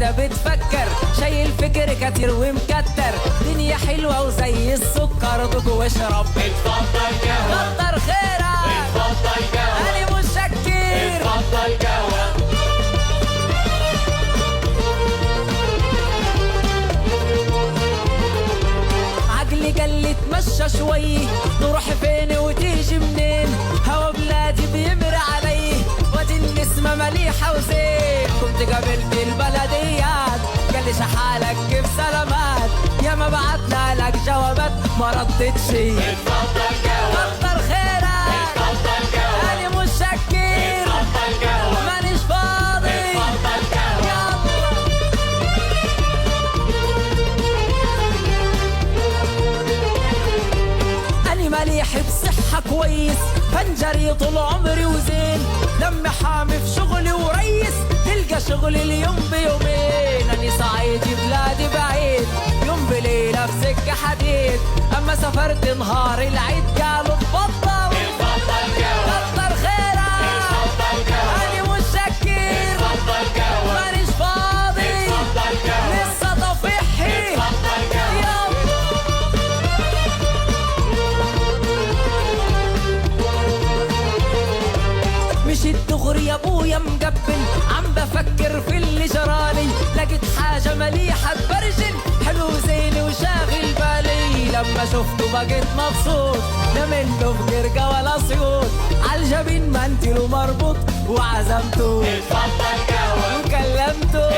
حاجة بتفكر، شايل فكر كتير ومكتر، دنيا حلوة وزي السكر دوق واشرب. اتفضل قهوة، كتر خيرك، اتفضل قهوة، أنا متشكر. اتفضل قهوة. عقلي قال لي اتمشى شوي، نروح فين وتيجي منين؟ هوا بلادي بيمر علي، وادي النسمة مليحة وزين. كنت قابلت البلديات قال لي شحالك كيف سلامات، يا ما بعتنا لك جوابات ما ردتش. اتفضل قهوة، كتر خيرك، اتفضل قهوة، أنا متشكر، اتفضل قهوة، مانيش فاضي. اتفضل قهوة. أنا مليح بصحة كويس، فنجري طول عمري وزين، لم حامي في شغلي وريس، تلقى شغلي اليوم بيومين. أنا صعيدي بلادي بعيد، يوم بليلة في سكة حديد، أما سافرت نهار العيد قالوا اتفضل. اتفضل قهوة، كتر خيرك، اتفضل قهوة، أنا متشكر، اتفضل قهوة، مانيش فاضي، اتفضل قهوة، لسه طفيحي. اتفضل قهوة. مشيت دغري يا ابويا مقبل، عم بفكر في اللي جرالي، لقيت حاجة مليحة تبرجل، حلو زيني وشاغل بالي، لما شفته بقيت مبسوط، لا منه بقرقة ولا صيوط، عالجبين منتل ومربوط، وعزمته اتفضل قهوة، وكلمته.